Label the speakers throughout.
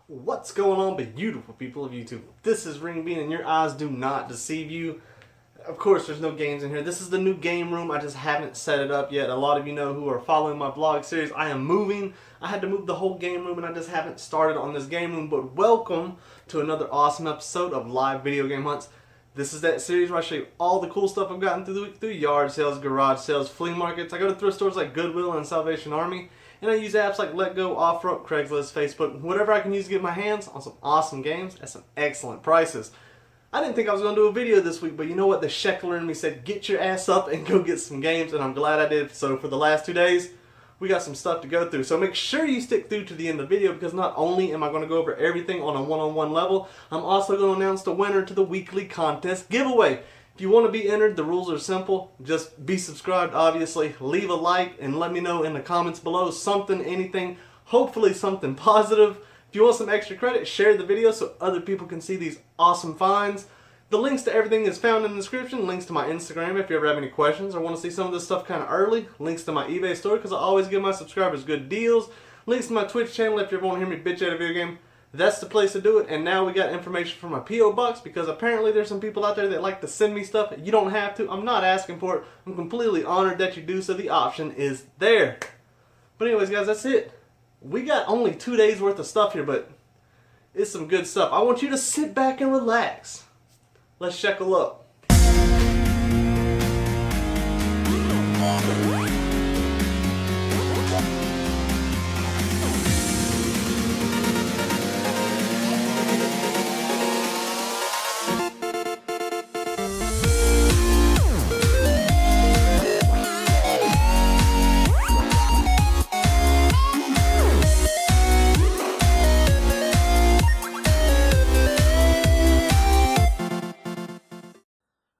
Speaker 1: What's going on, beautiful people of YouTube? This is Renebean, and your eyes do not deceive you. Of course, there's no games in here. This is the new game room. I just haven't set it up yet. A lot of you know who are following my vlog series. I am moving. I had to move the whole game room, and I just haven't started on this game room. But welcome to another awesome episode of Live Video Game Hunts. This is that series where I show you all the cool stuff I've gotten through the week, through yard sales, garage sales, flea markets. I go to thrift stores like Goodwill and Salvation Army. And I use apps like LetGo, OfferUp, Craigslist, Facebook, whatever I can use to get my hands on some awesome games at some excellent prices. I didn't think I was going to do a video this week, but you know what? The Shekler in me said, get your ass up and go get some games, and I'm glad I did. So for the last 2 days, we got some stuff to go through. So make sure you stick through to the end of the video, because not only am I going to go over everything on a one-on-one level, I'm also going to announce the winner to the weekly contest giveaway. If you want to be entered, the rules are simple. Just be subscribed, obviously. Leave a like and let me know in the comments below something, anything, hopefully something positive. If you want some extra credit, share the video so other people can see these awesome finds. The links to everything is found in the description. Links to my Instagram if you ever have any questions or want to see some of this stuff kind of early. Links to my eBay store because I always give my subscribers good deals. Links to my Twitch channel if you ever want to hear me bitch at a video game. That's the place to do it. And now we got information from my P.O. Box, because apparently there's some people out there that like to send me stuff. You don't have to. I'm not asking for it. I'm completely honored that you do, so the option is there. But anyways, guys, that's it. We got only 2 days worth of stuff here, but it's some good stuff. I want you to sit back and relax. Let's shekel up.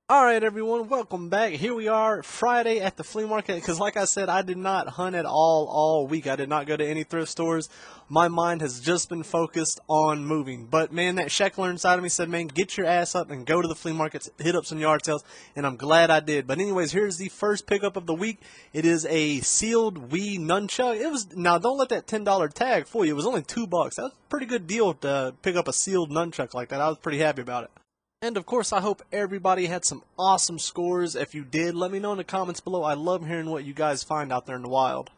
Speaker 1: Alright everyone, welcome back. Here we are, Friday at the flea market, because like I said, I did not hunt at all week. I did not go to any thrift stores. My mind has just been focused on moving. But man, that Shekler inside of me said, man, get your ass up and go to the flea markets, hit up some yard sales, and I'm glad I did. But anyways, here's the first pickup of the week. It is a sealed Wii nunchuck. Now don't let that $10 tag fool you. It was only $2. That was a pretty good deal to pick up a sealed nunchuck like that. I was pretty happy about it. And of course, I hope everybody had some awesome scores. If you did, let me know in the comments below. I love hearing what you guys find out there in the wild.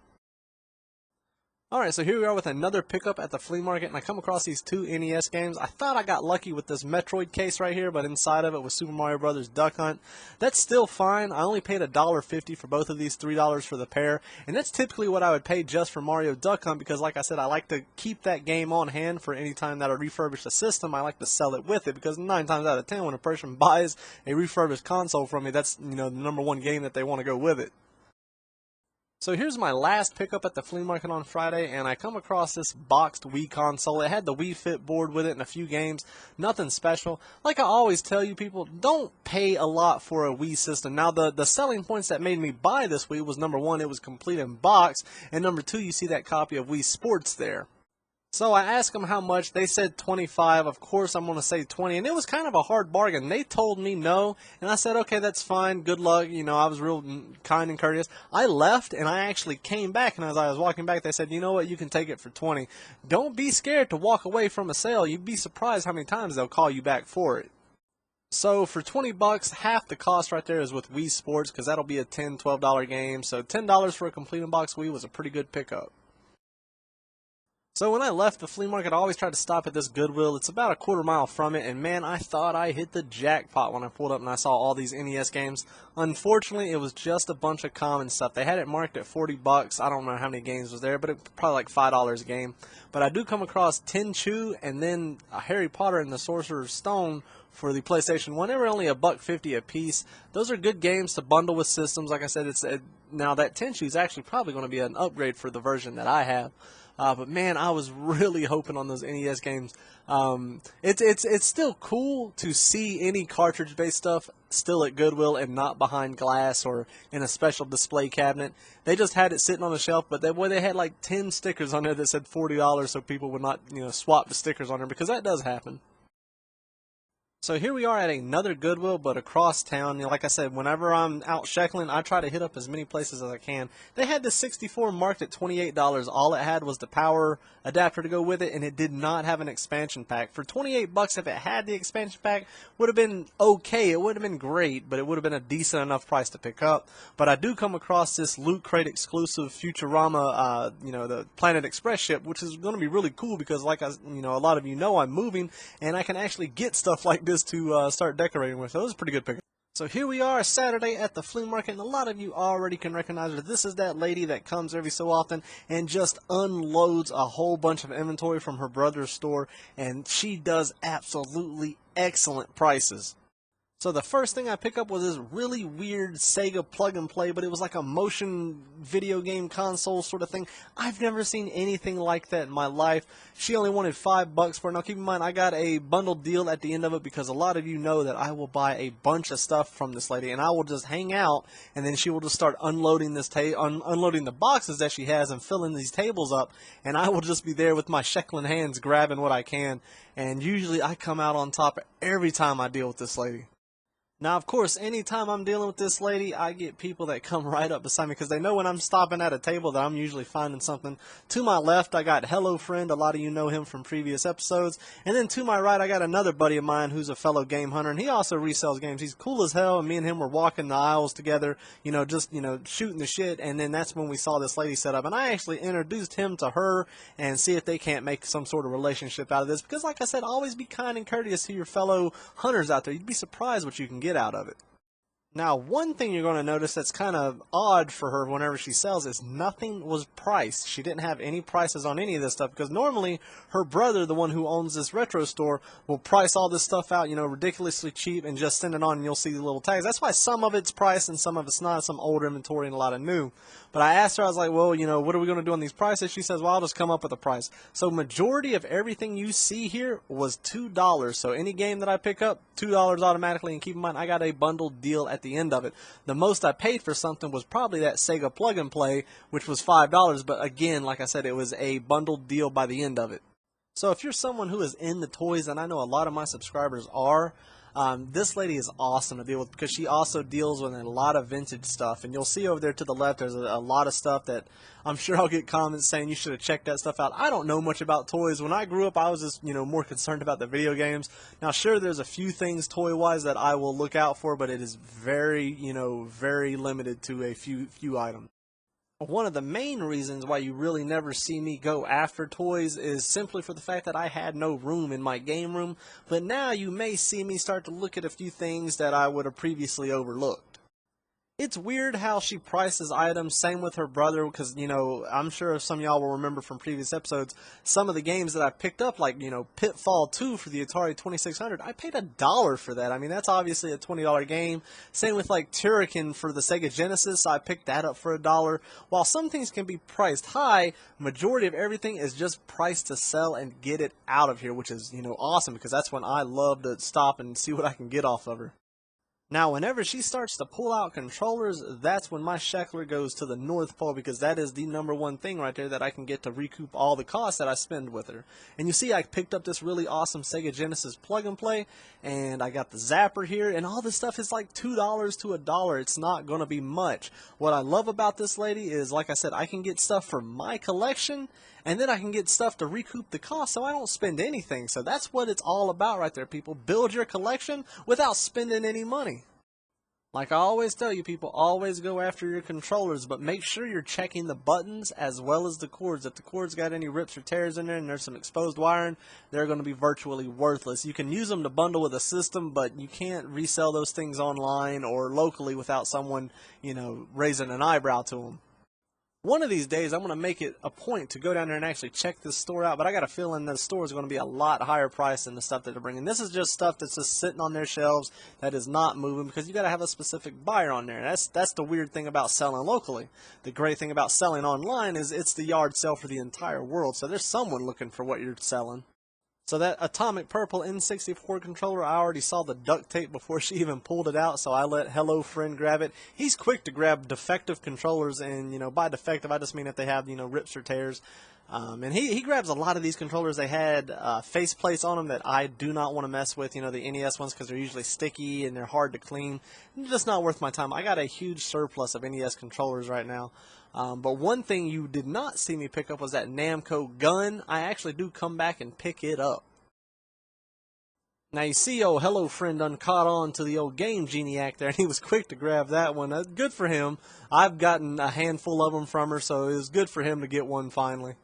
Speaker 1: Alright, so here we are with another pickup at the flea market, and I come across these two NES games. I thought I got lucky with this Metroid case right here, but inside of it was Super Mario Bros. Duck Hunt. That's still fine. I only paid $1.50 for both of these, $3 for the pair, and that's typically what I would pay just for Mario Duck Hunt, because like I said, I like to keep that game on hand for any time that I refurbish a system. I like to sell it with it, because 9 times out of 10 when a person buys a refurbished console from me, that's, you know, the #1 game that they want to go with it. So here's my last pickup at the flea market on Friday, and I come across this boxed Wii console. It had the Wii Fit board with it and a few games, nothing special. Like I always tell you people, don't pay a lot for a Wii system. Now the selling points that made me buy this Wii was #1, it was complete in box, and #2, you see that copy of Wii Sports there. So I asked them how much. They said 25. Of course, I'm going to say 20. And it was kind of a hard bargain. They told me no. And I said, okay, that's fine. Good luck. You know, I was real kind and courteous. I left, and I actually came back. And as I was walking back, they said, you know what? You can take it for 20. Don't be scared to walk away from a sale. You'd be surprised how many times they'll call you back for it. So for 20 bucks, half the cost right there is with Wii Sports, because that'll be a $10, $12 game. So $10 for a complete in-box Wii was a pretty good pickup. So when I left the flea market, I always tried to stop at this Goodwill. It's about a quarter mile from it, and man, I thought I hit the jackpot when I pulled up and I saw all these NES games. Unfortunately, it was just a bunch of common stuff. They had it marked at 40 bucks. I don't know how many games was there, but it was probably like $5 a game. But I do come across Tenchu and then Harry Potter and the Sorcerer's Stone for the PlayStation 1. They were only $1.50 a piece. Those are good games to bundle with systems. Like I said, now that Tenchu is actually probably going to be an upgrade for the version that I have. But man, I was really hoping on those NES games. It's still cool to see any cartridge-based stuff still at Goodwill and not behind glass or in a special display cabinet. They just had it sitting on the shelf, but they had like 10 stickers on there that said $40, so people would not, you know, swap the stickers on there, because that does happen. So here we are at another Goodwill, but across town. Like I said, whenever I'm out sheckling, I try to hit up as many places as I can. They had the 64 marked at $28. All it had was the power adapter to go with it, and it did not have an expansion pack. For 28 bucks, if it had the expansion pack, would have been okay. It would have been great, but it would have been a decent enough price to pick up. But I do come across this Loot Crate exclusive Futurama, the Planet Express ship, which is going to be really cool because, like a lot of you know, I'm moving, and I can actually get stuff like this to start decorating with. So it was a pretty good pick. So here we are Saturday at the flea market, and a lot of you already can recognize her. This is that lady that comes every so often and just unloads a whole bunch of inventory from her brother's store, and she does absolutely excellent prices. So the first thing I picked up was this really weird Sega plug and play, but it was like a motion video game console sort of thing. I've never seen anything like that in my life. She only wanted $5 for it. Now keep in mind, I got a bundled deal at the end of it because a lot of you know that I will buy a bunch of stuff from this lady, and I will just hang out, and then she will just start unloading unloading the boxes that she has and filling these tables up, and I will just be there with my sheckling hands grabbing what I can, and usually I come out on top every time I deal with this lady. Now, of course, anytime I'm dealing with this lady, I get people that come right up beside me because they know when I'm stopping at a table that I'm usually finding something. To my left, I got Hello Friend. A lot of you know him from previous episodes. And then to my right, I got another buddy of mine who's a fellow game hunter, and he also resells games. He's cool as hell, and me and him were walking the aisles together, shooting the shit. And then that's when we saw this lady set up, and I actually introduced him to her and see if they can't make some sort of relationship out of this. Because, like I said, always be kind and courteous to your fellow hunters out there. You'd be surprised what you can get out of it. Now, one thing you're going to notice that's kind of odd for her whenever she sells is nothing was priced. She didn't have any prices on any of this stuff because normally her brother, the one who owns this retro store, will price all this stuff out, ridiculously cheap and just send it on and you'll see the little tags. That's why some of it's priced and some of it's not, some older inventory and a lot of new. But I asked her, I was like, well, what are we going to do on these prices? She says, well, I'll just come up with a price. So majority of everything you see here was $2. So any game that I pick up, $2 automatically. And keep in mind, I got a bundled deal at the end of it. The most I paid for something was probably that Sega plug and play, which was $5. But again, like I said, it was a bundled deal by the end of it. So if you're someone who is in the toys, and I know a lot of my subscribers are, this lady is awesome to deal with because she also deals with a lot of vintage stuff. And you'll see over there to the left, there's a lot of stuff that I'm sure I'll get comments saying you should have checked that stuff out. I don't know much about toys. When I grew up, I was just, more concerned about the video games. Now, sure, there's a few things toy-wise that I will look out for, but it is very, very limited to a few items. One of the main reasons why you really never see me go after toys is simply for the fact that I had no room in my game room, but now you may see me start to look at a few things that I would have previously overlooked. It's weird how she prices items, same with her brother, because, I'm sure some of y'all will remember from previous episodes, some of the games that I picked up, like, Pitfall 2 for the Atari 2600, I paid $1 for that. I mean, that's obviously a $20 game. Same with, like, Turrican for the Sega Genesis, I picked that up for $1. While some things can be priced high, majority of everything is just priced to sell and get it out of here, which is, awesome, because that's when I love to stop and see what I can get off of her. Now, whenever she starts to pull out controllers, that's when my Sheckler goes to the North Pole, because that is the #1 thing right there that I can get to recoup all the costs that I spend with her. And you see, I picked up this really awesome Sega Genesis plug and play, and I got the Zapper here, and all this stuff is like $2 to $1. It's not going to be much. What I love about this lady is, like I said, I can get stuff for my collection, and then I can get stuff to recoup the cost so I don't spend anything. So that's what it's all about right there, people. Build your collection without spending any money. Like I always tell you, people, always go after your controllers, but make sure you're checking the buttons as well as the cords. If the cords got any rips or tears in there and there's some exposed wiring, they're going to be virtually worthless. You can use them to bundle with a system, but you can't resell those things online or locally without someone, raising an eyebrow to them. One of these days, I'm going to make it a point to go down there and actually check this store out, but I got a feeling the store is going to be a lot higher price than the stuff that they're bringing. This is just stuff that's just sitting on their shelves that is not moving because you got to have a specific buyer on there. That's the weird thing about selling locally. The great thing about selling online is it's the yard sale for the entire world, so there's someone looking for what you're selling. So that Atomic Purple N64 controller, I already saw the duct tape before she even pulled it out, so I let Hello Friend grab it. He's quick to grab defective controllers, and, by defective, I just mean if they have, rips or tears. And he grabs a lot of these controllers. They had face plates on them that I do not want to mess with, you know, the NES ones, because they're usually sticky and they're hard to clean. Just not worth my time. I got a huge surplus of NES controllers right now. But one thing you did not see me pick up was that Namco gun. I actually do come back and pick it up. Now you see old Hello Friend done caught on to the old Game Genie act there, and he was quick to grab that one. Good for him. I've gotten a handful of them from her, so it was good for him to get one finally.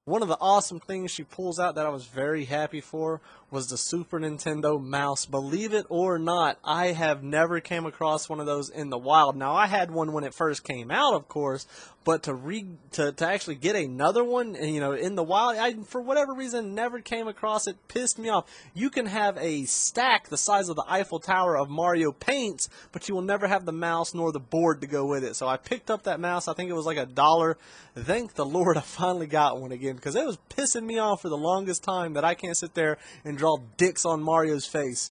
Speaker 1: One of the awesome things she pulls out that I was very happy for was the Super Nintendo mouse. Believe it or not, I have never came across one of those in the wild. Now, I had one when it first came out, of course, but to actually get another one, you know, in the wild, I, for whatever reason, never came across it. Pissed me off. You can have a stack the size of the Eiffel Tower of Mario paints, but you will never have the mouse nor the board to go with it. So I picked up that mouse. I think it was like $1. Thank the Lord I finally got one again, because it was pissing me off for the longest time that I can't sit there and draw dicks on Mario's face.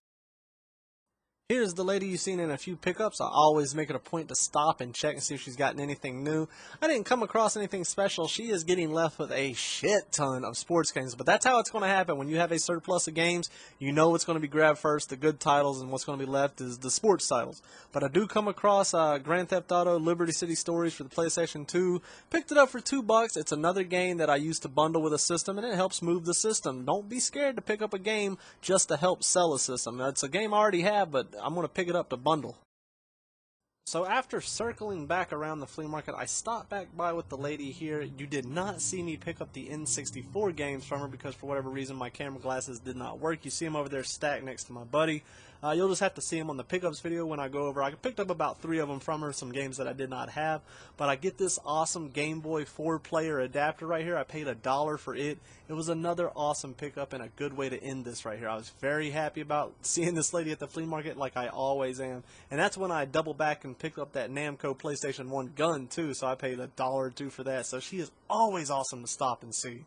Speaker 1: Here's the lady you've seen in a few pickups. I always make it a point to stop and check and see if she's gotten anything new. I didn't come across anything special. She is getting left with a shit ton of sports games, but that's how it's going to happen. When you have a surplus of games, you know what's going to be grabbed first, the good titles, and what's going to be left is the sports titles. But I do come across Grand Theft Auto Liberty City Stories for the PlayStation 2. Picked it up for $2. It's another game that I used to bundle with a system, and it helps move the system. Don't be scared to pick up a game just to help sell a system. It's a game I already have, but I'm going to pick it up to bundle. So after circling back around the flea market, I stopped back by with the lady here. You did not see me pick up the N64 games from her because for whatever reason my camera glasses did not work. You see them over there stacked next to my buddy. You'll just have to see them on the pickups video when I go over. I picked up about 3 of them from her, some games that I did not have. But I get this awesome Game Boy 4-player adapter right here. I paid $1 for it. It was another awesome pickup and a good way to end this right here. I was very happy about seeing this lady at the flea market like I always am. And that's when I double back and picked up that Namco PlayStation 1 gun too. So I paid $1 or $2 for that. So she is always awesome to stop and see.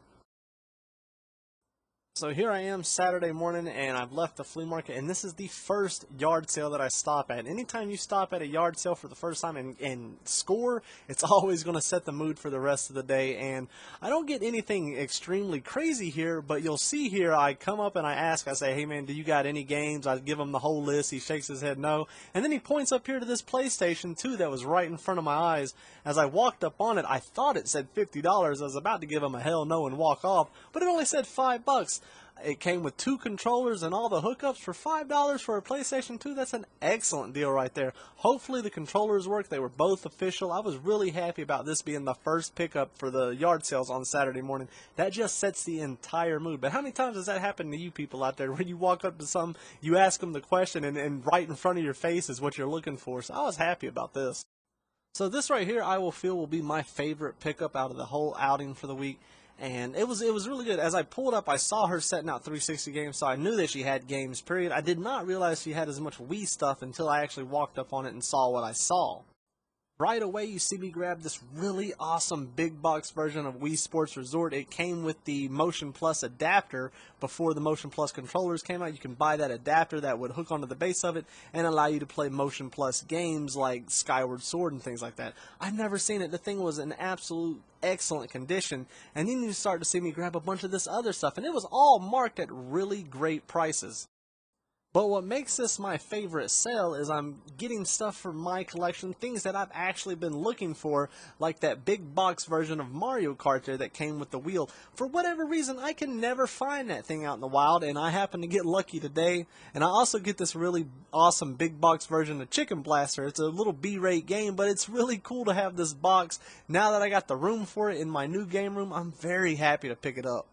Speaker 1: So here I am Saturday morning, and I've left the flea market, and this is the first yard sale that I stop at. Anytime you stop at a yard sale for the first time and score, it's always going to set the mood for the rest of the day. And I don't get anything extremely crazy here, but you'll see here I come up and I ask, I say, hey man, do you got any games? I give him the whole list. He shakes his head no. And then he points up here to this PlayStation 2 that was right in front of my eyes. As I walked up on it, I thought it said $50. I was about to give him a hell no and walk off, but it only said $5. It came with 2 controllers and all the hookups for $5 for a PlayStation 2. That's an excellent deal right there. Hopefully the controllers work. They were both official. I was really happy about this being the first pickup for the yard sales on Saturday morning. That just sets the entire mood. But how many times does that happen to you people out there where you walk up to some, you ask them the question, and right in front of your face is what you're looking for? So I was happy about this. So this right here I will be my favorite pickup out of the whole outing for the week. And it was really good. As I pulled up, I saw her setting out 360 games, so I knew that she had games, period. I did not realize she had as much Wii stuff until I actually walked up on it and saw what I saw. Right away, you see me grab this really awesome big box version of Wii Sports Resort. It came with the Motion Plus adapter before the Motion Plus controllers came out. You can buy that adapter that would hook onto the base of it and allow you to play Motion Plus games like Skyward Sword and things like that. I've never seen it. The thing was in absolute excellent condition. And then you start to see me grab a bunch of this other stuff, and it was all marked at really great prices. But what makes this my favorite sale is I'm getting stuff for my collection, things that I've actually been looking for, like that big box version of Mario Kart there that came with the wheel. For whatever reason, I can never find that thing out in the wild, and I happen to get lucky today. And I also get this really awesome big box version of Chicken Blaster. It's a little B-rate game, but it's really cool to have this box. Now that I got the room for it in my new game room, I'm very happy to pick it up.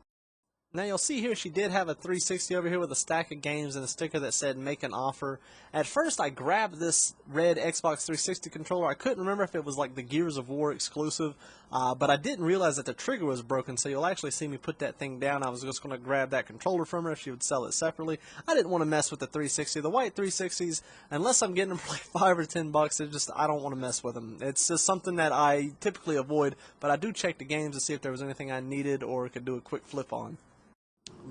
Speaker 1: Now you'll see here she did have a 360 over here with a stack of games and a sticker that said make an offer. At first I grabbed this red Xbox 360 controller. I couldn't remember if it was like the Gears of War exclusive, but I didn't realize that the trigger was broken, so you'll actually see me put that thing down. I was just going to grab that controller from her if she would sell it separately. I didn't want to mess with the 360. The white 360s, unless I'm getting them for like $5 or $10, I don't want to mess with them. It's just something that I typically avoid, but I do check the games to see if there was anything I needed or could do a quick flip on.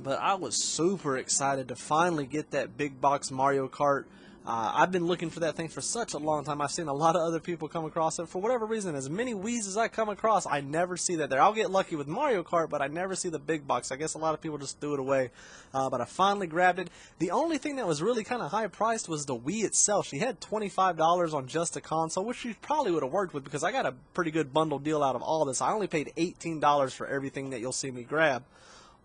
Speaker 1: But I was super excited to finally get that big box Mario Kart I've been looking for that thing for such a long time. I've seen a lot of other people come across it. For whatever reason, as many Wii's as I come across, I never see that there. I'll get lucky with Mario Kart, but I never see the big box. I guess a lot of people just threw it away. But I finally grabbed it. The only thing that was really kind of high priced was the Wii itself. She had $25 on just a console, which she probably would have worked with because I got a pretty good bundle deal out of all this. I only paid $18 for everything that you'll see me grab.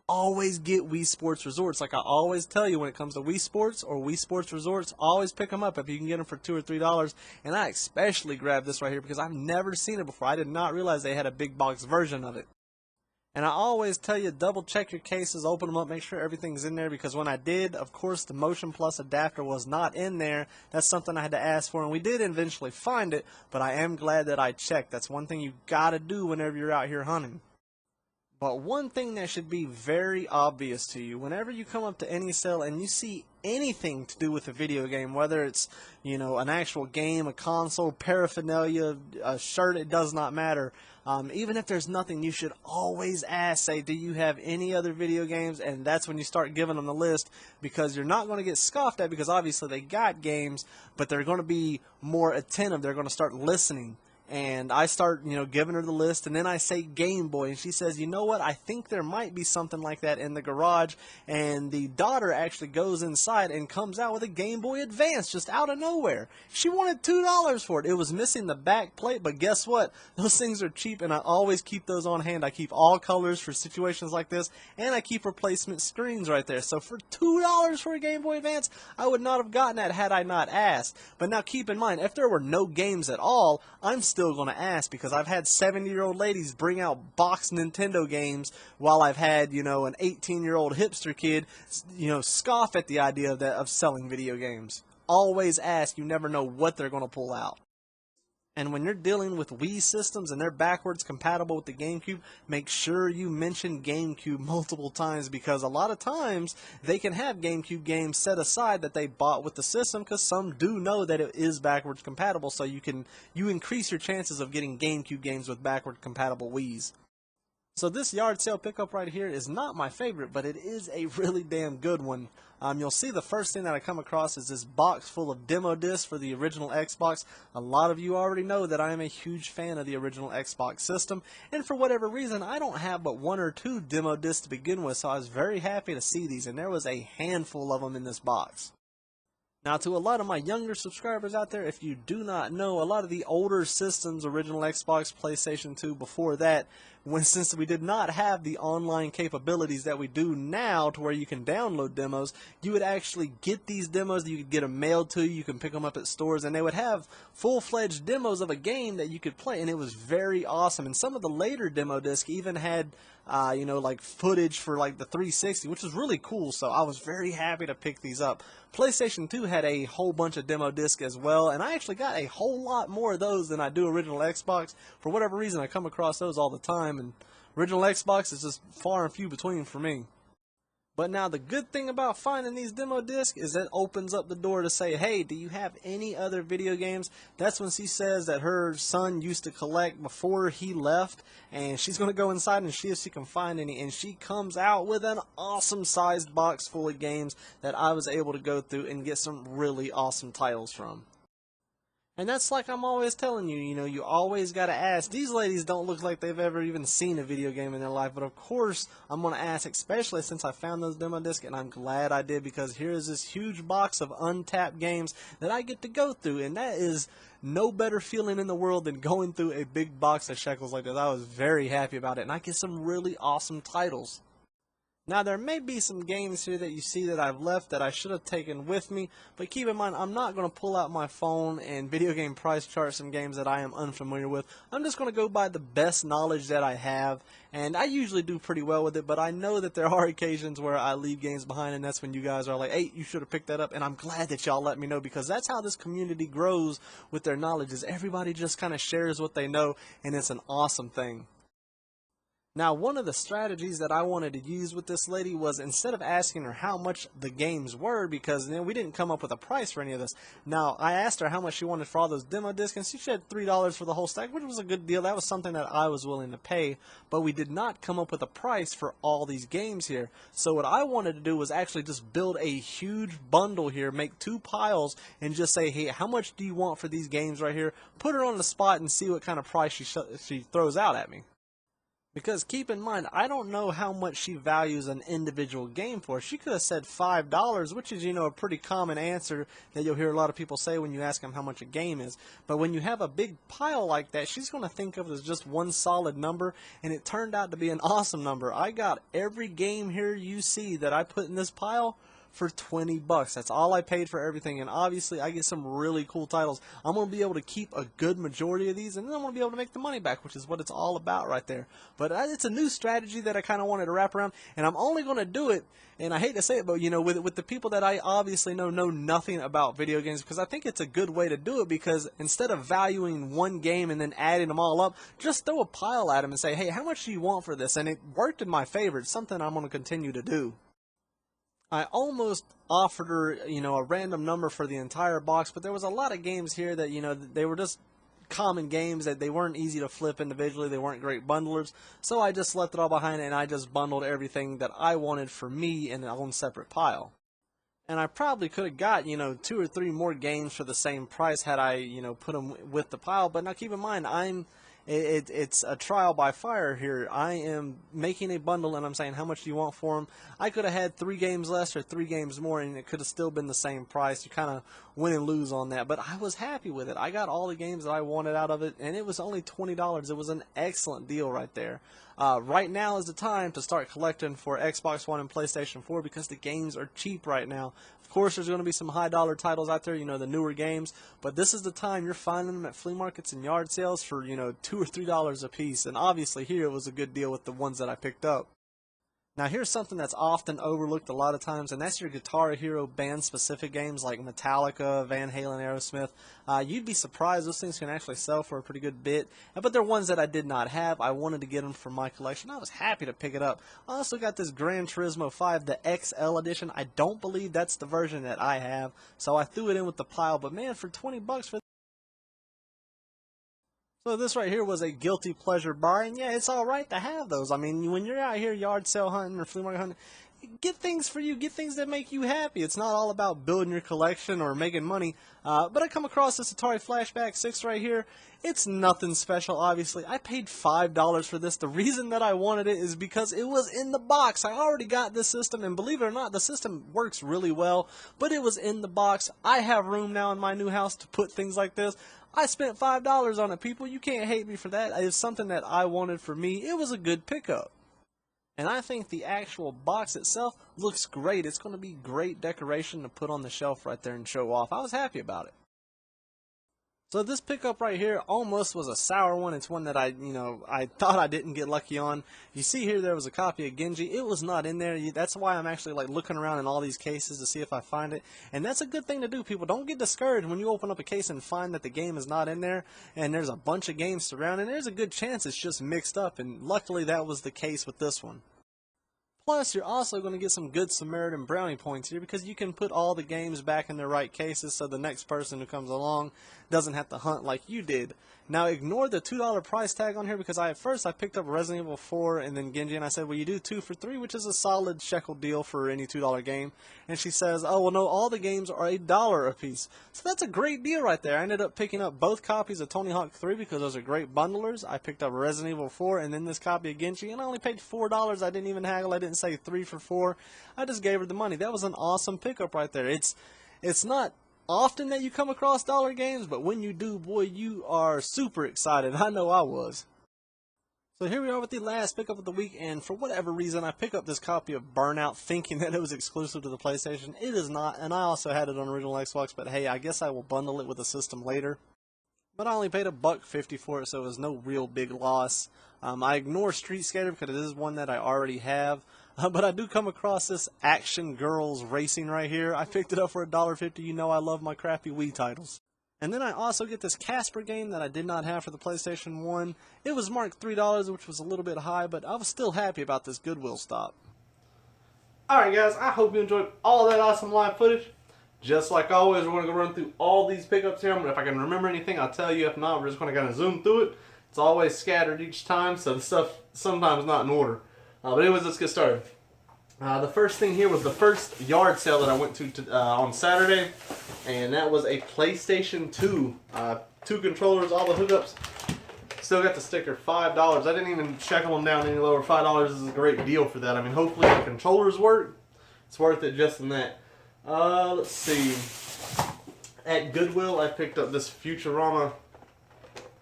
Speaker 1: Always get Wii Sports Resorts. Like I always tell you, when it comes to Wii Sports or Wii Sports Resorts, always pick them up if you can get them for $2 or $3. And I especially grabbed this right here because I've never seen it before. I did not realize they had a big box version of it. And I always tell you, double check your cases, open them up, make sure everything's in there, because when I did, of course, the Motion Plus adapter was not in there. That's something I had to ask for, and we did eventually find it, but I am glad that I checked. That's one thing you gotta do whenever you're out here hunting. But one thing that should be very obvious to you, whenever you come up to any sale and you see anything to do with a video game, whether it's, an actual game, a console, paraphernalia, a shirt, it does not matter. Even if there's nothing, you should always ask, say, do you have any other video games? And that's when you start giving them the list, because you're not going to get scoffed at, because obviously they got games, but they're going to be more attentive. They're going to start listening. And I start, giving her the list, and then I say Game Boy, and she says, you know what, I think there might be something like that in the garage. And the daughter actually goes inside and comes out with a Game Boy Advance just out of nowhere. She wanted $2 for it. It was missing the back plate, but guess what? Those things are cheap, and I always keep those on hand. I keep all colors for situations like this, and I keep replacement screens right there. So for $2 for a Game Boy Advance, I would not have gotten that had I not asked. But now keep in mind, if there were no games at all, I'm still going to ask, because I've had 70-year-old ladies bring out box Nintendo games, while I've had, an 18-year-old hipster kid, scoff at the idea of selling video games. Always ask. You never know what they're going to pull out. And when you're dealing with Wii systems and they're backwards compatible with the GameCube, make sure you mention GameCube multiple times, because a lot of times they can have GameCube games set aside that they bought with the system, because some do know that it is backwards compatible, so you increase your chances of getting GameCube games with backward compatible Wiis. So this yard sale pickup right here is not my favorite, but it is a really damn good one. You'll see the first thing that I come across is this box full of demo discs for the original Xbox. A lot of you already know that I am a huge fan of the original Xbox system, and for whatever reason, I don't have but 1 or 2 demo discs to begin with, so I was very happy to see these, and there was a handful of them in this box. Now, to a lot of my younger subscribers out there, if you do not know, a lot of the older systems, original Xbox, PlayStation 2, before that, since we did not have the online capabilities that we do now to where you can download demos, you would actually get these demos, you could get them mailed to you, you can pick them up at stores, and they would have full-fledged demos of a game that you could play, and it was very awesome. And some of the later demo discs even had like footage for like the 360, which was really cool, so I was very happy to pick these up. PlayStation 2 had a whole bunch of demo discs as well, and I actually got a whole lot more of those than I do original Xbox. For whatever reason, I come across those all the time, and original Xbox is just far and few between for me. But now the good thing about finding these demo discs is it opens up the door to say, hey, do you have any other video games? That's when she says that her son used to collect before he left, and she's going to go inside and see if she can find any. And she comes out with an awesome sized box full of games that I was able to go through and get some really awesome titles from. And that's like I'm always telling you, you always got to ask. These ladies don't look like they've ever even seen a video game in their life, but of course I'm going to ask, especially since I found those demo discs, and I'm glad I did, because here is this huge box of untapped games that I get to go through, and that is no better feeling in the world than going through a big box of Shekels like this. I was very happy about it, and I get some really awesome titles. Now, there may be some games here that you see that I've left that I should have taken with me, but keep in mind, I'm not going to pull out my phone and video game price chart some games that I am unfamiliar with. I'm just going to go by the best knowledge that I have, and I usually do pretty well with it, but I know that there are occasions where I leave games behind, and that's when you guys are like, hey, you should have picked that up, and I'm glad that y'all let me know, because that's how this community grows with their knowledge, is everybody just kind of shares what they know, and it's an awesome thing. Now, one of the strategies that I wanted to use with this lady was instead of asking her how much the games were, because we didn't come up with a price for any of this. Now, I asked her how much she wanted for all those demo discs, and she said $3 for the whole stack, which was a good deal. That was something that I was willing to pay, but we did not come up with a price for all these games here. So what I wanted to do was actually just build a huge bundle here, make two piles, and just say, hey, how much do you want for these games right here? Put her on the spot and see what kind of price she throws out at me. Because keep in mind, I don't know how much she values an individual game for. She could have said $5, which is, a pretty common answer that you'll hear a lot of people say when you ask them how much a game is. But when you have a big pile like that, she's going to think of it as just one solid number, and it turned out to be an awesome number. I got every game here you see that I put in this pile for $20. That's all I paid for everything, and obviously I get some really cool titles. I'm going to be able to keep a good majority of these, and then I'm going to be able to make the money back, which is what it's all about right there. But it's a new strategy that I kind of wanted to wrap around, and I'm only going to do it, and I hate to say it, but with the people that I obviously know nothing about video games, because I think it's a good way to do it, because instead of valuing one game and then adding them all up, just throw a pile at them and say, hey, how much do you want for this? And it worked in my favor. It's something I'm going to continue to do. I almost offered her, a random number for the entire box, but there was a lot of games here that, they were just common games that they weren't easy to flip individually. They weren't great bundlers. So I just left it all behind and I just bundled everything that I wanted for me in a own separate pile. And I probably could have got, 2 or 3 more games for the same price had I, put them with the pile. But now keep in mind, it's a trial by fire here. I am making a bundle and I'm saying how much do you want for them. I could have had 3 games less or 3 games more and it could have still been the same price. You kind of win and lose on that, but I was happy with it. I got all the games that I wanted out of it, and it was only $20. It was an excellent deal right there. Right now is the time to start collecting for Xbox One and PlayStation 4 because the games are cheap right now. Of course, there's going to be some high dollar titles out there, the newer games, but this is the time you're finding them at flea markets and yard sales for, $2 or $3 a piece. And obviously here it was a good deal with the ones that I picked up. Now here's something that's often overlooked a lot of times, and that's your Guitar Hero band-specific games like Metallica, Van Halen, Aerosmith. You'd be surprised those things can actually sell for a pretty good bit, but they're ones that I did not have. I wanted to get them for my collection. I was happy to pick it up. I also got this Gran Turismo 5, the XL edition. I don't believe that's the version that I have, so I threw it in with the pile, but man, for $20 for so this right here was a guilty pleasure buy, and yeah, it's alright to have those. I mean, when you're out here yard sale hunting or flea market hunting, get things for you, get things that make you happy. It's not all about building your collection or making money. But I come across this Atari Flashback 6 right here. It's nothing special, obviously. I paid $5 for this. The reason that I wanted it is because it was in the box. I already got this system, and believe it or not, the system works really well, but it was in the box. I have room now in my new house to put things like this. I spent $5 on it, people. You can't hate me for that. It's something that I wanted for me. It was a good pickup. And I think the actual box itself looks great. It's going to be great decoration to put on the shelf right there and show off. I was happy about it. So this pickup right here almost was a sour one. It's one that I thought I didn't get lucky on. You see here there was a copy of Genji. It was not in there. That's why I'm actually looking around in all these cases to see if I find it. And that's a good thing to do, people. Don't get discouraged when you open up a case and find that the game is not in there and there's a bunch of games surrounding. There's a good chance it's just mixed up, and luckily that was the case with this one. Plus, you're also going to get some good Samaritan brownie points here because you can put all the games back in their right cases so the next person who comes along doesn't have to hunt like you did. Now, ignore the $2 price tag on here because at first I picked up Resident Evil 4 and then Genji, and I said, well, you do 2 for 3, which is a solid shekel deal for any $2 game. And she says, oh, well, no, all the games are $1 a piece. So that's a great deal right there. I ended up picking up both copies of Tony Hawk 3 because those are great bundlers. I picked up Resident Evil 4 and then this copy of Genji, and I only paid $4. I didn't even haggle. I didn't say 3 for 4. I just gave her the money. That was an awesome pickup right there. It's not often that you come across dollar games, but when you do, boy, you are super excited. I know I was. So here we are with the last pickup of the week, and for whatever reason I pick up this copy of Burnout thinking that it was exclusive to the PlayStation. It is not, and I also had it on original Xbox, but hey, I guess I will bundle it with the system later. But I only paid $1.50 for it, so it was no real big loss. I ignore Street Skater because it is one that I already have. But I do come across this Action Girls Racing right here. I picked it up for $1.50. You know I love my crappy Wii titles. And then I also get this Casper game that I did not have for the PlayStation 1. It was marked $3, which was a little bit high, but I was still happy about this Goodwill stop.
Speaker 2: Alright guys, I hope you enjoyed all that awesome live footage. Just like always, we're going to go run through all these pickups here. If I can remember anything, I'll tell you. If not, we're just going to kind of zoom through it. It's always scattered each time, so the stuff sometimes not in order. But anyways, let's get started. The first thing here was the first yard sale that I went to on Saturday, and that was a PlayStation 2. 2 controllers, all the hookups. Still got the sticker, $5. I didn't even shekel them down any lower. $5 is a great deal for that. I mean, hopefully the controllers work. It's worth it just in that. Let's see. At Goodwill, I picked up this Futurama,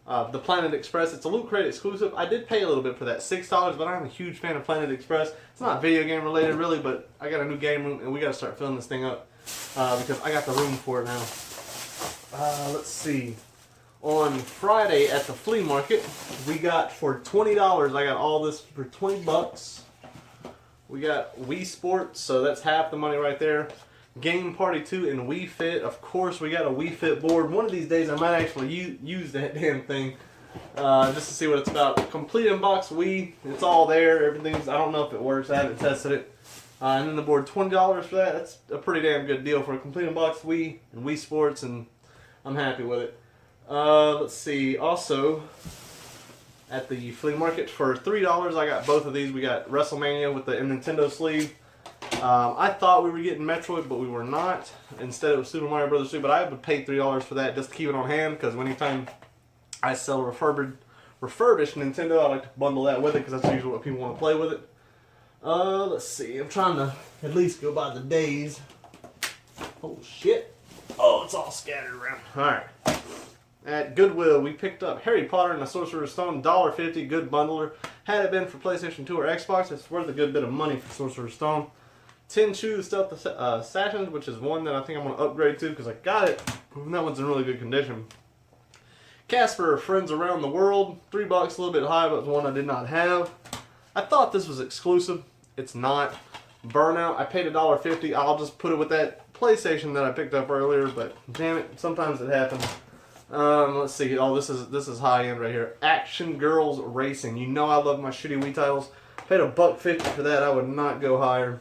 Speaker 2: the Planet Express. It's a Loot Crate exclusive. I did pay a little bit for that, $6, but I'm a huge fan of Planet Express. It's not video game related really, but I got a new game room and we got to start filling this thing up because I got the room for it now. Let's see. On Friday at the flea market, we got for $20. I got all this for $20. We got Wii Sports, so that's half the money right there. Game Party 2 and Wii Fit. Of course, we got a Wii Fit board. One of these days, I might actually use that damn thing just to see what it's about. Complete Unbox Wii. It's all there. Everything's. I don't know if it works. I haven't tested it. And then the board, $20 for that. That's a pretty damn good deal for a Complete Unbox Wii and Wii Sports, and I'm happy with it. Let's see. Also, at the flea market for $3, I got both of these. We got WrestleMania with the Nintendo sleeve. I thought we were getting Metroid, but we were not. Instead, it was Super Mario Bros. 2, but I would pay $3 for that just to keep it on hand, because anytime I sell refurbished Nintendo, I like to bundle that with it, because that's usually what people want to play with it. Let's see. I'm trying to at least go by the days. Oh, shit. Oh, it's all scattered around. Alright. At Goodwill, we picked up Harry Potter and the Sorcerer's Stone, $1.50, good bundler. Had it been for PlayStation 2 or Xbox, it's worth a good bit of money for Sorcerer's Stone. 10 Shoes Stealth Assassins, which is one that I think I'm going to upgrade to because I got it, and that one's in really good condition. Casper Friends Around the World, $3, a little bit high, but it's one I did not have. I thought this was exclusive. It's not. Burnout, I paid $1.50. I'll just put it with that PlayStation that I picked up earlier, but damn it, sometimes it happens. Let's see. Oh, this is high end right here. Action Girls Racing. You know I love my shitty Wii titles. Paid $1.50 for that. I would not go higher.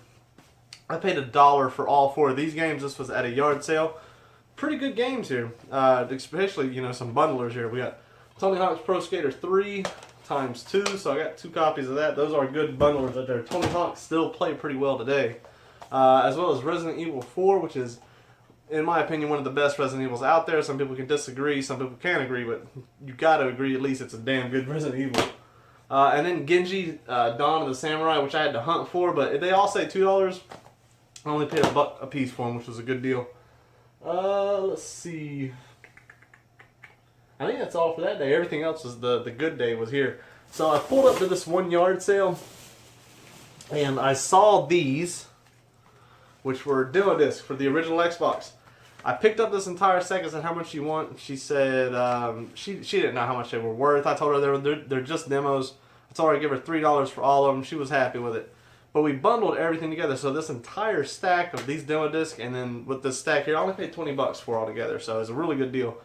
Speaker 2: I paid $1 for all 4 of these games. This was at a yard sale. Pretty good games here. Especially, you know, some bundlers here. We got Tony Hawk's Pro Skater 3 times 2. So I got 2 copies of that. Those are good bundlers right there. Tony Hawk still play pretty well today. As well as Resident Evil 4, which is, in my opinion, one of the best Resident Evils out there. Some people can disagree, some people can't agree, but you gotta agree at least it's a damn good Resident Evil. And then Genji, Dawn of the Samurai, which I had to hunt for, but they all say $2. I only paid $1 a piece for them, which was a good deal. Let's see. I think that's all for that day. Everything else was the good day was here. So I pulled up to this one yard sale, and I saw these, which were demo discs for the original Xbox. I picked up this entire set. I said, how much do you want? She said she didn't know how much they were worth. I told her they're just demos. I told her I'd give her $3 for all of them. She was happy with it. But we bundled everything together. So this entire stack of these demo discs, and then with this stack here, I only paid $20 for all together. So it's a really good deal.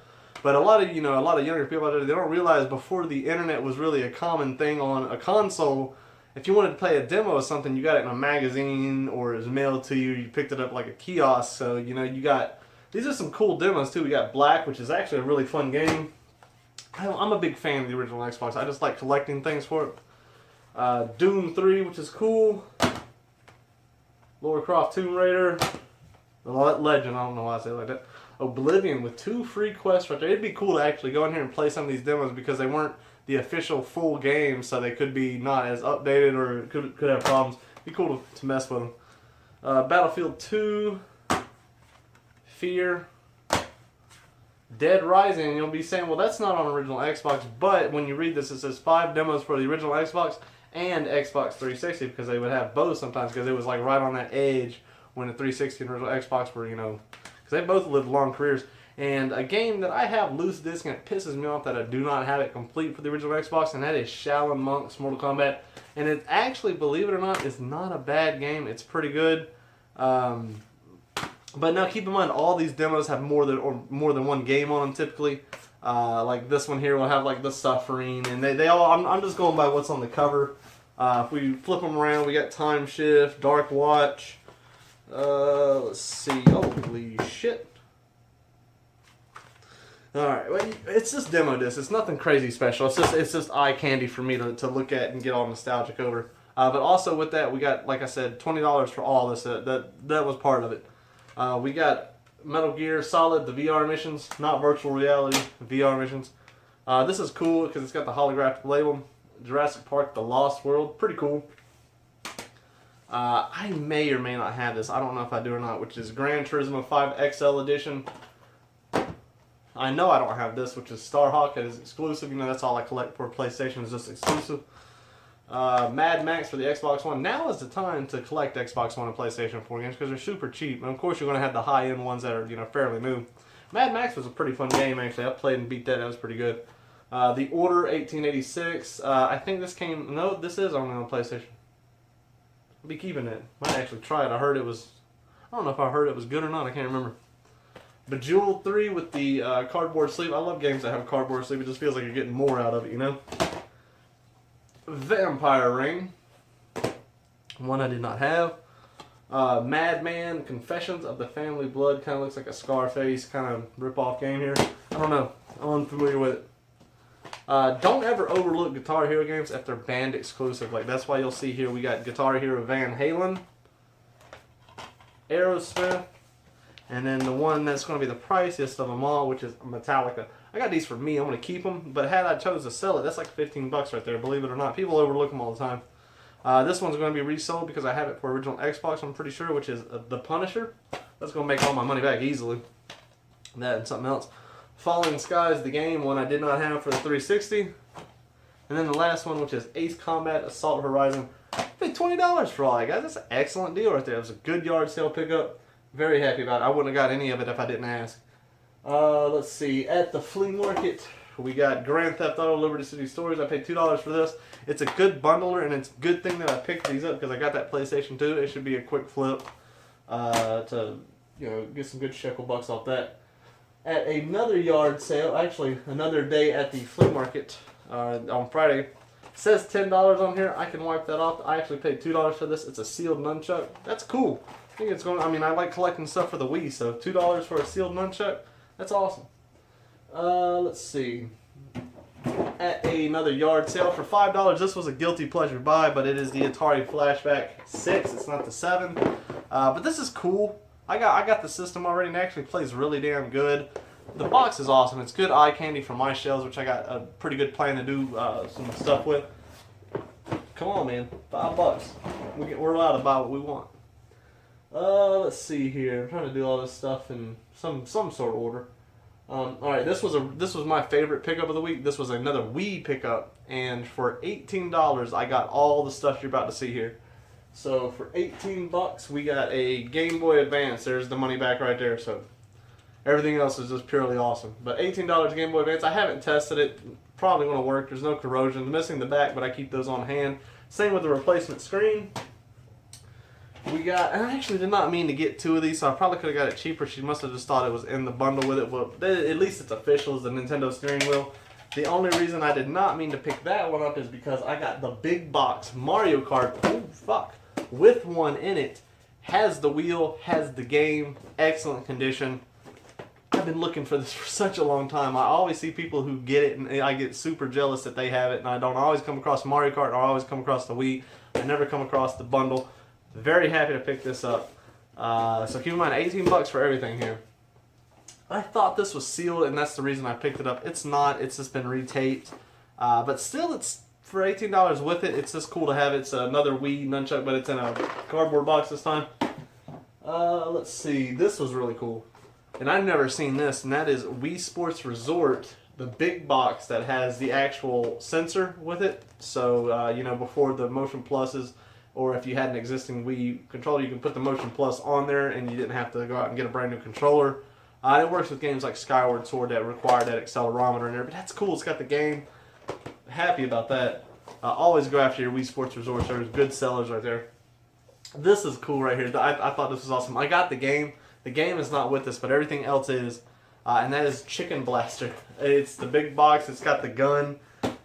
Speaker 2: But a lot of younger people out there, they don't realize before the internet was really a common thing on a console. If you wanted to play a demo of something, you got it in a magazine or it was mailed to you. You picked it up like a kiosk. So, you know, you got... These are some cool demos, too. We got Black, which is actually a really fun game. I'm a big fan of the original Xbox. I just like collecting things for it. Doom 3, which is cool. Lara Croft Tomb Raider. Legend, I don't know why I say it like that. Oblivion with 2 free quests right there. It'd be cool to actually go in here and play some of these demos because they weren't the official full game, so they could be not as updated or could have problems. It'd be cool to mess with them. Battlefield 2, Fear, Dead Rising. You'll be saying, well, that's not on original Xbox, but when you read this, it says 5 demos for the original Xbox and Xbox 360 because they would have both sometimes because it was like right on that edge when the 360 and original Xbox were, you know, because they both lived long careers. And a game that I have loose disc and it pisses me off that I do not have it complete for the original Xbox, and that is Shaolin Monks Mortal Kombat. And it actually, believe it or not, is not a bad game. It's pretty good. But now keep in mind, all these demos have more than one game on them typically. Like this one here will have like the Suffering, and they all. I'm just going by what's on the cover. If we flip them around, we got Time Shift, Dark Watch. Let's see. Holy shit. Alright, well, it's just demo disc. It's nothing crazy special. It's just eye candy for me to look at and get all nostalgic over. But also with that, we got, like I said, $20 for all this. That was part of it. We got Metal Gear Solid, the VR missions, not virtual reality, VR missions. This is cool because it's got the holographic label. Jurassic Park, The Lost World, pretty cool. I may or may not have this. I don't know if I do or not, which is Gran Turismo 5 XL Edition. I know I don't have this, which is Starhawk. It is exclusive. You know, that's all I collect for PlayStation is just exclusive. Mad Max for the Xbox One. Now is the time to collect Xbox One and PlayStation 4 games because they're super cheap. And of course, you're going to have the high-end ones that are, you know, fairly new. Mad Max was a pretty fun game, actually. I played and beat that. That was pretty good. The Order 1886. I think this came... No, this is only on PlayStation. I'll be keeping it. Might actually try it. I heard it was... I don't know if I heard it was good or not. I can't remember. Bejeweled 3 with the cardboard sleeve. I love games that have a cardboard sleeve. It just feels like you're getting more out of it, you know? Vampire Ring. One I did not have. Madman Confessions of the Family Blood. Kind of looks like a Scarface kind of rip-off game here. I don't know. I'm unfamiliar with it. Don't ever overlook Guitar Hero games if they're band exclusive. Like, that's why you'll see here we got Guitar Hero Van Halen. Aerosmith. And then the one that's going to be the priciest of them all, which is Metallica. I got these for me. I'm going to keep them. But had I chose to sell it, that's like $15 right there, believe it or not. People overlook them all the time. This one's going to be resold because I have it for original Xbox, I'm pretty sure, which is The Punisher. That's going to make all my money back easily. That and something else. Falling Skies, the game, one I did not have for the 360. And then the last one, which is Ace Combat Assault Horizon. I paid $20 for all that, guys. That's an excellent deal right there. It was a good yard sale pickup. Very happy about it. I wouldn't have got any of it if I didn't ask. Let's see. At the flea market, we got Grand Theft Auto Liberty City Stories. I paid $2 for this. It's a good bundler, and it's a good thing that I picked these up because I got that PlayStation 2. It should be a quick flip to, you know, get some good shekel bucks off that. At another yard sale, actually another day at the flea market on Friday, it says $10 on here. I can wipe that off. I actually paid $2 for this. It's a sealed nunchuck. That's cool. I think it's going. I mean, I like collecting stuff for the Wii, so $2 for a sealed nunchuck. That's awesome. Let's see. At another yard sale for $5. This was a guilty pleasure buy, but it is the Atari Flashback 6. It's not the 7. But this is cool. I got the system already, and it actually plays really damn good. The box is awesome. It's good eye candy for my shelves, which I got a pretty good plan to do some stuff with. Come on, man. $5. We're allowed to buy what we want. Let's see here. I'm trying to do all this stuff in some sort of order. All right, this was my favorite pickup of the week. This was another Wii pickup, and for $18, I got all the stuff you're about to see here. So for $18, we got a Game Boy Advance. There's the money back right there. So everything else is just purely awesome. But $18 Game Boy Advance. I haven't tested it. Probably going to work. There's no corrosion. Missing the back, but I keep those on hand. Same with the replacement screen. We got, and I actually did not mean to get 2 of these, so I probably could have got it cheaper. She must have just thought it was in the bundle with it. Well, at least it's official, it's the Nintendo steering wheel. The only reason I did not mean to pick that one up is because I got the big box Mario Kart, with one in it. Has the wheel, has the game, excellent condition. I've been looking for this for such a long time. I always see people who get it, and I get super jealous that they have it, and I don't always come across Mario Kart, or I always come across the Wii. I never come across the bundle. Very happy to pick this up. So keep in mind, $18 for everything here. I thought this was sealed, and that's the reason I picked it up. It's not. It's just been retaped. But still, it's for $18 with it. It's just cool to have it. It's another Wii nunchuck, but it's in a cardboard box this time. Let's see. This was really cool. And I've never seen this, and that is Wii Sports Resort, the big box that has the actual sensor with it. So, you know, before the Motion Pluses, or if you had an existing Wii controller, you can put the Motion Plus on there, and you didn't have to go out and get a brand new controller. It works with games like Skyward Sword that require that accelerometer in there, but that's cool. It's got the game. Happy about that. Always go after your Wii Sports Resort. There's good sellers right there. This is cool right here. I thought this was awesome. I got the game. The game is not with us, but everything else is. And that is Chicken Blaster. It's the big box. It's got the gun.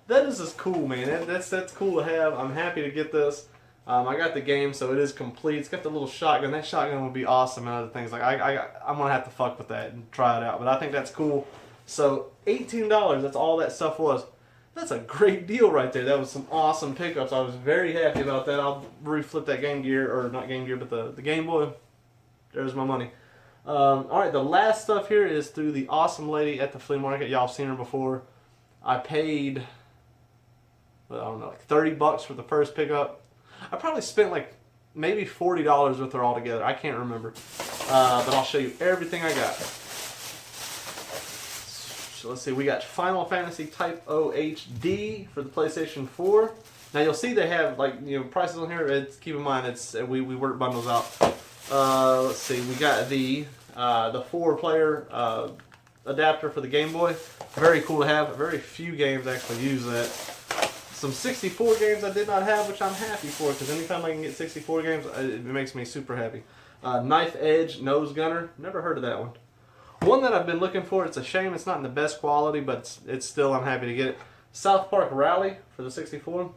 Speaker 2: That is just cool, man. That's cool to have. I'm happy to get this. I got the game, so it is complete. It's got the little shotgun. That shotgun would be awesome and other things. Like I'm gonna have to fuck with that and try it out. But I think that's cool. So $18. That's all that stuff was. That's a great deal right there. That was some awesome pickups. I was very happy about that. I'll reflip that Game Gear, or not Game Gear, but the Game Boy. There's my money. Alright, the last stuff here is through the awesome lady at the flea market. Y'all have seen her before. I paid, well, I don't know, like $30 for the first pickup. I probably spent like maybe $40 with her altogether. I can't remember. But I'll show you everything I got. So let's see, we got Final Fantasy Type O HD for the PlayStation 4. Now you'll see they have like prices on here. Keep in mind we work bundles out. Let's see, we got the 4-player adapter for the Game Boy. Very cool to have. Very few games actually use that. Some 64 games I did not have, which I'm happy for, because anytime I can get 64 games, it makes me super happy. Knife Edge Nose Gunner. Never heard of that one. One that I've been looking for. It's a shame it's not in the best quality, but it's still, I'm happy to get it. South Park Rally for the 64.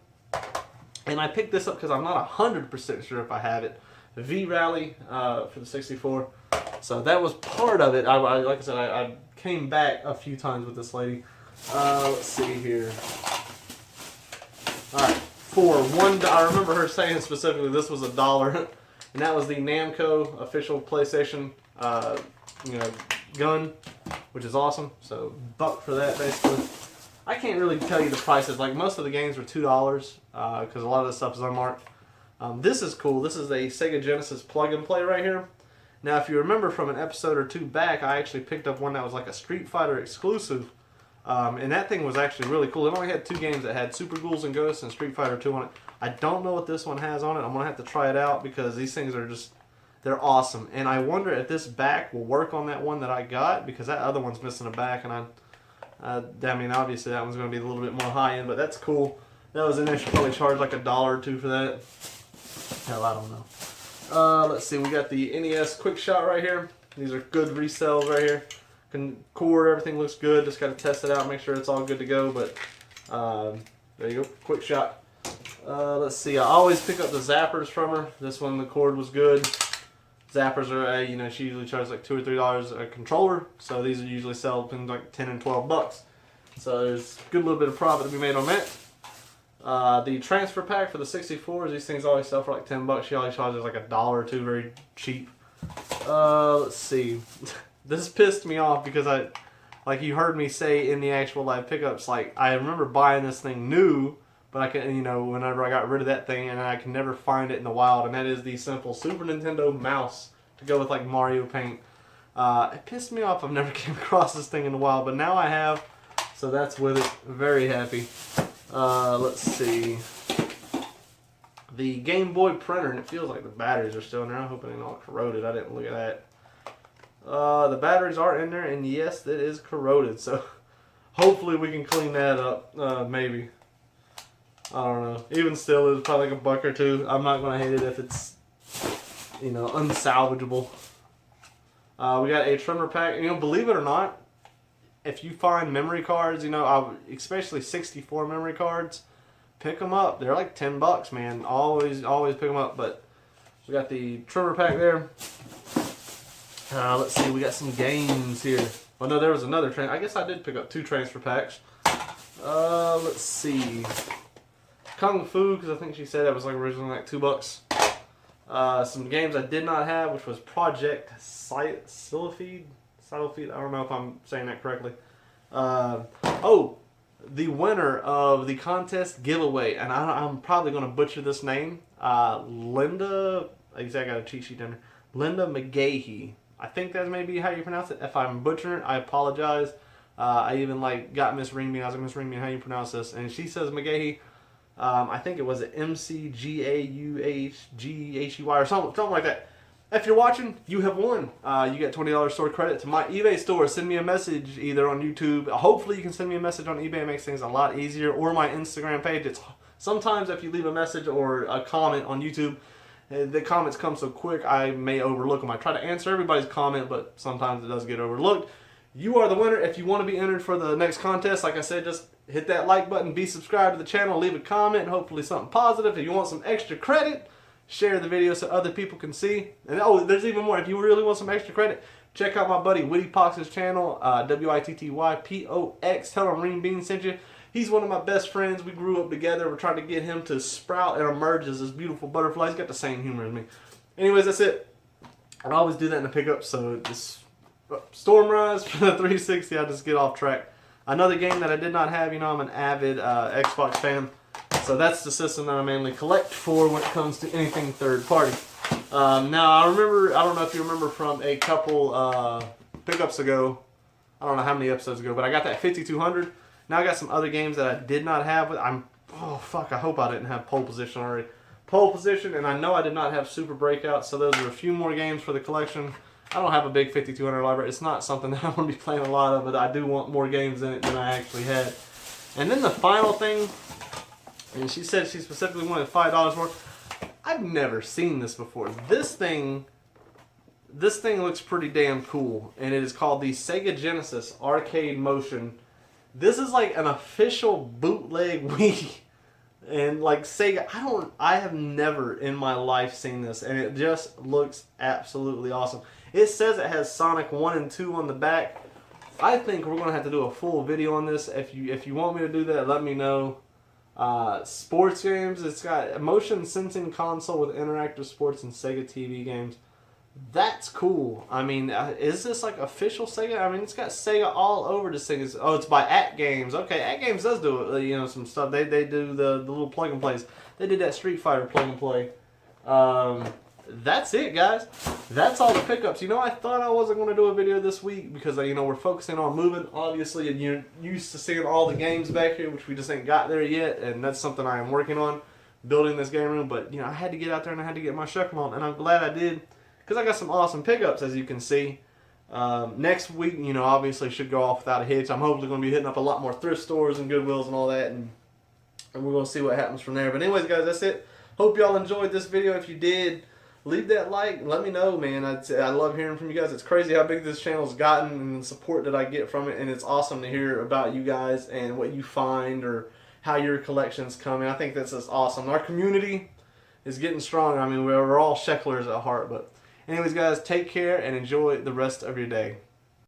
Speaker 2: And I picked this up because I'm not 100% sure if I have it. V-Rally for the 64. So that was part of it. Like I said, I came back a few times with this lady. Let's see here. Alright, for $1, I remember her saying specifically this was $1. And that was the Namco official PlayStation gun, which is awesome. So $1 for that basically. I can't really tell you the prices. Like most of the games were $2 because a lot of the stuff is unmarked. This is cool. This is a Sega Genesis plug and play right here. Now, if you remember from an episode or two back, I actually picked up one that was like a Street Fighter exclusive. And that thing was actually really cool. It only had 2 games that had Super Ghouls and Ghosts and Street Fighter 2 on it. I don't know what this one has on it. I'm going to have to try it out because these things are just, they're awesome. And I wonder if this back will work on that one that I got, because that other one's missing a back. And I mean, obviously that one's going to be a little bit more high end, but that's cool. That was initially probably charged like $1 or $2 for that. Hell, I don't know. Let's see, we got the NES Quick Shot right here. These are good resells right here. Cord, everything looks good. Just got to test it out, make sure it's all good to go. But there you go, Quick Shot. Let's see, I always pick up the zappers from her. This one, the cord was good. Zappers are, she usually charges like $2 or $3 a controller. So these are usually sell between like $10 and $12. So there's a good little bit of profit to be made on that. The transfer pack for the 64s, these things always sell for like $10. She always charges like $1 or $2, very cheap. Let's see. This pissed me off because like you heard me say in the actual live pickups, like I remember buying this thing new, but I can, whenever I got rid of that thing, and I can never find it in the wild, and that is the simple Super Nintendo mouse to go with like Mario Paint. It pissed me off. I've never came across this thing in the wild, but now I have, so that's with it. Very happy. Let's see. The Game Boy printer, and it feels like the batteries are still in there. I hope it ain't all corroded. I didn't look at that. The batteries are in there, and yes, it is corroded. So hopefully we can clean that up. Maybe. I don't know. Even still, it's probably like $1 or $2. I'm not gonna hate it if it's unsalvageable. We got a trimmer pack. Believe it or not, if you find memory cards, especially 64 memory cards, pick them up. They're like $10, man. Always pick them up. But we got the trimmer pack there. Let's see. We got some games here. Oh no, there was another I guess I did pick up 2 transfer packs. Let's see. Kung Fu, because I think she said that was like originally like $2. Some games I did not have, which was Project Silipede. I don't know if I'm saying that correctly. The winner of the contest giveaway, and I'm probably going to butcher this name. Linda, I got a cheat sheet in there. Linda McGahee. I think that's maybe how you pronounce it. If I'm butchering it, I apologize. I even got Miss Renebean. I was like, Miss Renebean, how you pronounce this? And she says McGahee. I think it was MCGAUHGHEY or something like that. If you're watching, you have won. You get $20 store credit to my eBay store. Send me a message either on YouTube. Hopefully you can send me a message on eBay. It makes things a lot easier. Or my Instagram page. Sometimes if you leave a message or a comment on YouTube, The comments come so quick, I may overlook them. I try to answer everybody's comment, but sometimes it does get overlooked. You are the winner. If you want to be entered for the next contest, like I said, just hit that like button, be subscribed to the channel, leave a comment, hopefully something positive. If you want some extra credit, share the video so other people can see. And oh, there's even more. If you really want some extra credit, check out my buddy Witty Pox's channel, WITTYPOX. Tell him Renebean sent you. He's one of my best friends. We grew up together. We're trying to get him to sprout and emerge as this beautiful butterfly. He's got the same humor as me. Anyways, that's it. I always do that in the pickup, so this Storm Rise for the 360, I just get off track. Another game that I did not have, you know, I'm an avid Xbox fan. So that's the system that I mainly collect for when it comes to anything third party. Now, I don't know if you remember from a couple pickups ago, I don't know how many episodes ago, but I got that 5200. Now I got some other games that I did not have. Oh fuck, I hope I didn't have Pole Position already. Pole Position, and I know I did not have Super Breakout, so those are a few more games for the collection. I don't have a big 5200 library. It's not something that I'm going to be playing a lot of, but I do want more games in it than I actually had. And then the final thing, and she said she specifically wanted $5 more. I've never seen this before. This thing looks pretty damn cool, and it is called the Sega Genesis Arcade Motion. This is like an official bootleg Wii, and like Sega, I have never in my life seen this, and it just looks absolutely awesome. It says it has Sonic 1 and 2 on the back. I think we're gonna have to do a full video on this. If you want me to do that, let me know. Sports games, it's got a motion sensing console with interactive sports and Sega TV games. That's cool. I mean, is this like official Sega? I mean, it's got Sega all over this thing. Oh, it's by At Games. Okay, At Games does do you know, some stuff. They do the little plug and plays. They did that Street Fighter plug and play. That's it, guys. That's all the pickups. You know, I thought I wasn't going to do a video this week because, you know, we're focusing on moving. Obviously, and you're used to seeing all the games back here, which we just ain't got there yet, and that's something I am working on, building this game room. But, you know, I had to get out there and I had to get my Shekel on, and I'm glad I did because I got some awesome pickups, as you can see. Next week, you know, obviously should go off without a hitch. I'm hopefully going to be hitting up a lot more thrift stores and Goodwills and all that, and we're going to see what happens from there. But anyways, guys, that's it. Hope y'all enjoyed this video. If you did, leave that like and let me know, man. I love hearing from you guys. It's crazy how big this channel's gotten and the support that I get from it, and it's awesome to hear about you guys and what you find or how your collection's coming. I think that's just awesome. Our community is getting strong. I mean, we're all Sheklers at heart. But anyways, guys, take care and enjoy the rest of your day.